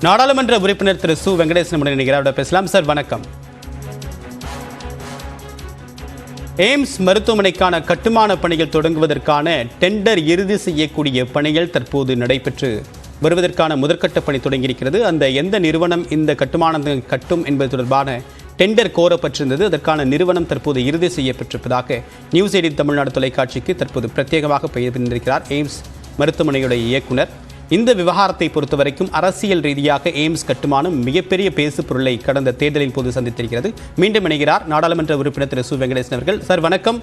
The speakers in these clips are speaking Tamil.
நாடாளுமன்ற உறுப்பினர் திரு சு வெங்கடேசன் நிகழ்ச்சியோட பேசலாம். சார் வணக்கம். எய்ம்ஸ் மருத்துவமனைக்கான கட்டுமான பணிகள் தொடங்குவதற்கான டெண்டர் இறுதி செய்யக்கூடிய பணிகள் தற்போது நடைபெற்று வருவதற்கான முதற்கட்ட பணி தொடங்கியிருக்கிறது. அந்த எந்த நிறுவனம் இந்த கட்டுமானத்தை கட்டும் என்பது தொடர்பான டெண்டர் கோரப்பட்டிருந்தது. அதற்கான நிறுவனம் தற்போது இறுதி செய்யப்பட்டிருப்பதாக நியூஸ் 18 தமிழ்நாடு தொலைக்காட்சிக்கு தற்போது பிரத்யேகமாக பெயர்ந்திருக்கிறார் எய்ம்ஸ் மருத்துவமனையுடைய இயக்குனர். இந்த விவகாரத்தை பொறுத்தவரைக்கும் அரசியல் ரீதியாக எய்ம்ஸ் கட்டுமானம் மிகப்பெரிய பேசு பொருளை கடந்த தேர்தலின் போது சந்தித்திருக்கிறது. மீண்டும் இணைகிறார் நாடாளுமன்ற உறுப்பினர் திரு சு வெங்கடேசன் அவர்கள். சார் வணக்கம்.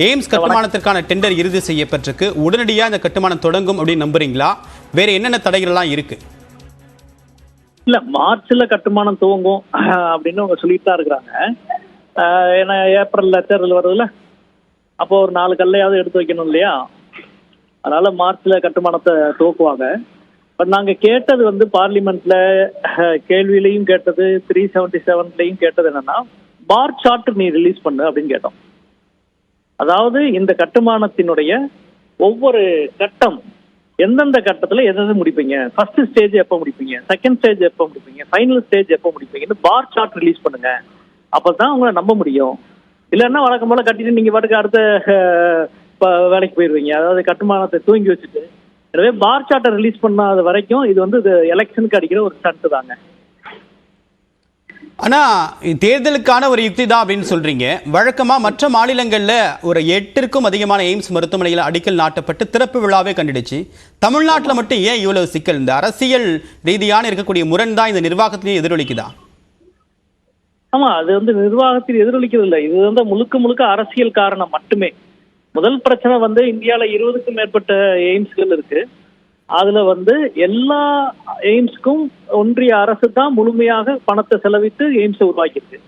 எய்ம்ஸ் கட்டுமானத்திற்கான டெண்டர் இறுதி செய்யப்பட்டிருக்கு. உடனடியாக இந்த கட்டுமானம் தொடங்கும் அப்படின்னு நம்புறீங்களா? வேற என்னென்ன தடைகள்லாம் இருக்கு? இல்ல, மார்ச்ல கட்டுமானம் துவங்கும் அப்படின்னு அவங்க சொல்லிட்டு தான் இருக்கிறாங்க. ஏன்னா ஏப்ரல்ல தேர்தல் வருதுல்ல, அப்போ ஒரு 4 கல்லையாவது எடுத்து வைக்கணும் இல்லையா? அதனால மார்ச்ல கட்டுமானத்தை துவக்குவாங்க. பட் நாங்க கேட்டது வந்து பார்லிமெண்ட்ல கேள்வியிலையும் கேட்டது, 377லையும் கேட்டது என்னன்னா, பார் சார்ட் நீ ரிலீஸ் பண்ணு அப்படின்னு கேட்டோம். அதாவது இந்த கட்டுமானத்தினுடைய ஒவ்வொரு கட்டம், எந்தெந்த கட்டத்துல எதாவது முடிப்பீங்க, ஃபர்ஸ்ட் ஸ்டேஜ் எப்போ முடிப்பீங்க, செகண்ட் ஸ்டேஜ் எப்போ முடிப்பீங்க, ஃபைனல் ஸ்டேஜ் எப்போ முடிப்பீங்கன்னு பார் சார்ட் ரிலீஸ் பண்ணுங்க. அப்பதான் உங்களை நம்ப முடியும். இல்லைன்னா வழக்கம் போல கட்டிட்டு நீங்க பாட்டுக்கு அடுத்த வேலைக்கு போயிடுவீங்க. அதாவது கட்டுமானத்தை தூங்கி வச்சுட்டு. எனவே பார் சார்ட்டை ரிலீஸ் பண்ணாத வரைக்கும் இது வந்து எலெக்ஷனுக்கு அடிக்கிற ஒரு ஸ்டண்ட் தாங்க. ஆனா தேர்தலுக்கான ஒரு யுக்தி தான் அப்படின்னு சொல்றீங்க. வழக்கமா மற்ற மாநிலங்கள்ல ஒரு 8க்கும் அதிகமான எய்ம்ஸ் மருத்துவமனையில் அடிக்கல் நாட்டப்பட்டு திறப்பு விழாவே கண்டிடுச்சு. தமிழ்நாட்டில் மட்டும் ஏன் இவ்வளவு சிக்கல்? இந்த அரசியல் ரீதியான இருக்கக்கூடிய முரண் தான் இந்த நிர்வாகத்திலேயே எதிரொலிக்குதா? ஆமா, அது வந்து நிர்வாகத்தில் எதிரொலிக்கிறது இல்லை. இது வந்து முழுக்க முழுக்க அரசியல் காரணம் மட்டுமே. முதல் பிரச்சனை வந்து இந்தியாவில 20க்கும் மேற்பட்ட எய்ம்ஸ்கள் இருக்கு. அதுல வந்து எல்லா எய்ம்ஸ்க்கும் ஒன்றிய அரசு தான் முழுமையாக பணத்தை செலவிட்டு எய்ம்ஸை உருவாக்கியிருக்கு.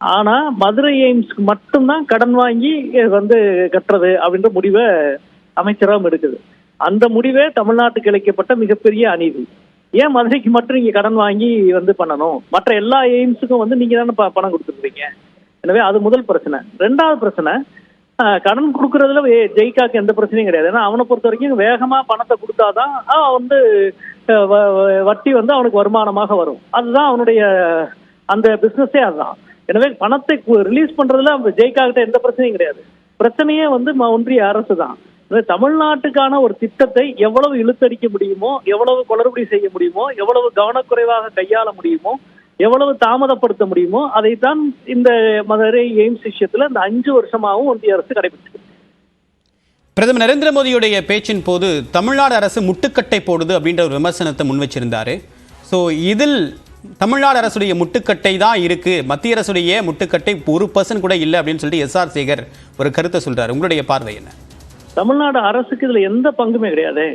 ஆனா மதுரை எய்ம்ஸ்க்கு மட்டும்தான் கடன் வாங்கி வந்து கட்டுறது அப்படின்ற முடிவை அமைச்சரகம் எடுக்குது. அந்த முடிவே தமிழ்நாட்டுக்கு இழைக்கப்பட்ட மிகப்பெரிய அநீதி. ஏன் மதுரைக்கு மட்டும் நீங்க கடன் வாங்கி வந்து பண்ணணும்? மற்ற எல்லா எய்ம்ஸுக்கும் வந்து நீங்க தானே பணம் கொடுத்துருக்கீங்க. எனவே அது முதல் பிரச்சனை. 2வது பிரச்சனை, கடன் கொடுக்கறதுல ஜெய்காக்கு எந்த பிரச்சனையும் கிடையாது. ஏன்னா அவனை பொறுத்த வரைக்கும் வேகமா பணத்தை கொடுத்தாதான் வந்து வட்டி வந்து அவனுக்கு வருமானமாக வரும். அதுதான் அவனுடைய அந்த பிசினஸே அதுதான். எனவே பணத்தை ரிலீஸ் பண்றதுல ஜெய்காக்கிட்ட எந்த பிரச்சனையும் கிடையாது. பிரச்சனையே வந்து ஒன்றிய அரசு தான். தமிழ்நாட்டுக்கான ஒரு திட்டத்தை எவ்வளவு இழுத்தடிக்க முடியுமோ, எவ்வளவு குளறுபடி செய்ய முடியுமோ, எவ்வளவு கவனக்குறைவாக கையாள முடியுமோ, எவ்வளவு தாமதப்படுத்த முடியுமோ அதைத்தான் இந்த மதுரை எய்ம்ஸ் விஷயத்துல இந்த 5 வருஷமாகவும் ஒன்றிய அரசு கடைபிடிச்சது. பிரதமர் நரேந்திர மோடியுடைய பேச்சின் போது தமிழ்நாடு அரசு முட்டுக்கட்டை போடுது அப்படின்ற ஒரு விமர்சனத்தை முன் வச்சிருந்தாரு. ஸோ இதில் தமிழ்நாடு அரசுடைய முட்டுக்கட்டை தான் இருக்கு, மத்திய அரசுடைய முட்டுக்கட்டை 1% கூட இல்லை அப்படின்னு சொல்லிட்டு SR சேகர் ஒரு கருத்தை சொல்றாரு. உங்களுடைய பார்வை என்ன? தமிழ்நாடு அரசுக்கு இதுல எந்த பங்குமே கிடையாது.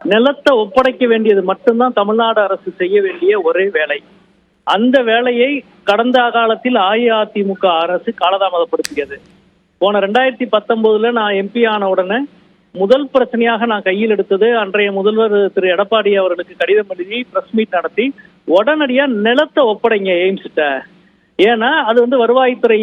நிலத்தை ஒப்படைக்க வேண்டியது மட்டும்தான் தமிழ்நாடு அரசு செய்ய வேண்டிய ஒரே வேலை. அந்த வேலையை கடந்த காலத்தில் அஇஅதிமுக அரசு காலதாமதப்படுத்தியது. போன 2019 நான் MP ஆன உடனே முதல் பிரச்சனையாக நான் கையில் எடுத்தது, அன்றைய முதல்வர் திரு எடப்பாடி அவர்களுக்கு கடிதம் எழுதி பிரஸ் மீட் நடத்தி உடனடியா நிலத்தை ஒப்படைங்க எய்ம்ஸ்கிட்ட. ஏன்னா அது வந்து வருவாய்த்துறை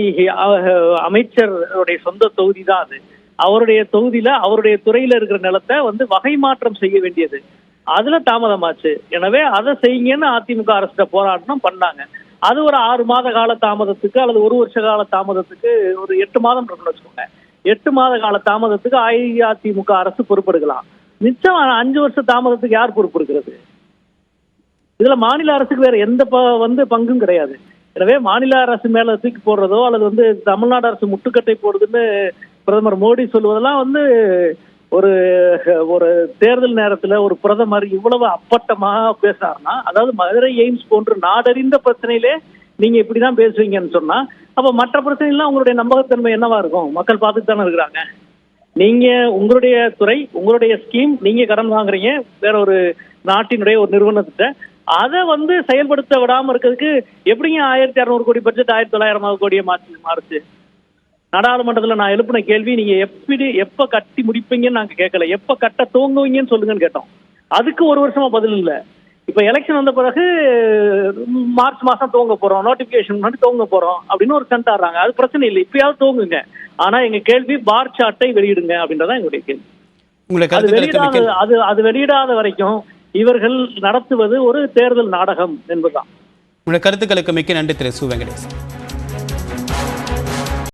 அமைச்சருடைய சொந்த தொகுதி தான். அது அவருடைய தொகுதியில அவருடைய துறையில இருக்கிற நிலத்தை வந்து வகை மாற்றம் செய்ய வேண்டியது. அதுல தாமதமாச்சு. எனவே அதை செய்யுங்கன்னு அதிமுக அரசு போராட்டம் பண்ணாங்க. அது ஒரு 6 மாத கால தாமதத்துக்கு அல்லது 1 வருஷ கால தாமதத்துக்கு, ஒரு 8 மாதம் இருக்குன்னு வச்சுக்கோங்க, 8 மாத கால தாமதத்துக்கு அஇஅதிமுக அரசு பொறுப்பெடுக்கலாம். மிச்சம் 5 வருஷ தாமதத்துக்கு யார் பொறுப்பெடுக்கிறது? இதுல மாநில அரசுக்கு வேற எந்த வந்து பங்கும் கிடையாது. எனவே மாநில அரசு மேல தூக்கி போடுறதோ அல்லது வந்து தமிழ்நாடு அரசு முட்டுக்கட்டை போடுதுன்னு பிரதமர் மோடி சொல்லுவதெல்லாம் வந்து ஒரு ஒரு தேர்தல் நேரத்துல ஒரு பிரதமர் இவ்வளவு அப்பட்டமாக பேசுறாருன்னா, அதாவது மதுரை எய்ம்ஸ் போன்று நாடறிந்த பிரச்சனையிலே நீங்க இப்படிதான் பேசுவீங்கன்னு சொன்னா, அப்ப மற்ற பிரச்சனைலாம் உங்களுடைய நம்பகத்தன்மை என்னவா இருக்கும்? மக்கள் பார்த்துட்டு தானே இருக்கிறாங்க. நீங்க உங்களுடைய துறை, உங்களுடைய ஸ்கீம், நீங்க கடன் வாங்குறீங்க வேற ஒரு நாட்டினுடைய ஒரு நிறுவனத்திட்ட, அதை வந்து செயல்படுத்த விடாம இருக்கிறதுக்கு எப்படிங்க 1600 கோடி பட்ஜெட் 1900 கோடியை மாறுச்சு? நாடாளுமன்றத்தில் நான் எழுப்பின கேள்வி, நீங்க எப்ப கட்டி முடிப்பீங்கன்னு நாங்க கேட்கல, எப்ப கட்ட துவங்குவீங்கன்னு சொல்லுங்கன்னு கேட்டோம். அதுக்கு 1 வருஷமா பதில் இல்லை. இப்ப எலெக்ஷன் வந்த பிறகு மார்ச் மாசம் துவங்க போறோம், நோட்டிபிகேஷன் முன்னாடி துவங்க போறோம் அப்படின்னு ஒரு சென்ட் ஆடுறாங்க. அது பிரச்சனை இல்லை, இப்பயாவது துவங்குங்க. ஆனா எங்க கேள்வி பார் சார்ட்டை வெளியிடுங்க அப்படின்றதான் எங்களுடைய கேள்வி. அது வெளியிடாத வரைக்கும் இவர்கள் நடத்துவது ஒரு தேர்தல் நாடகம் என்பதுதான். உங்களுடைய கருத்துக்களுக்கு மிக்க நன்றி திரு சு வெங்கடேசன்.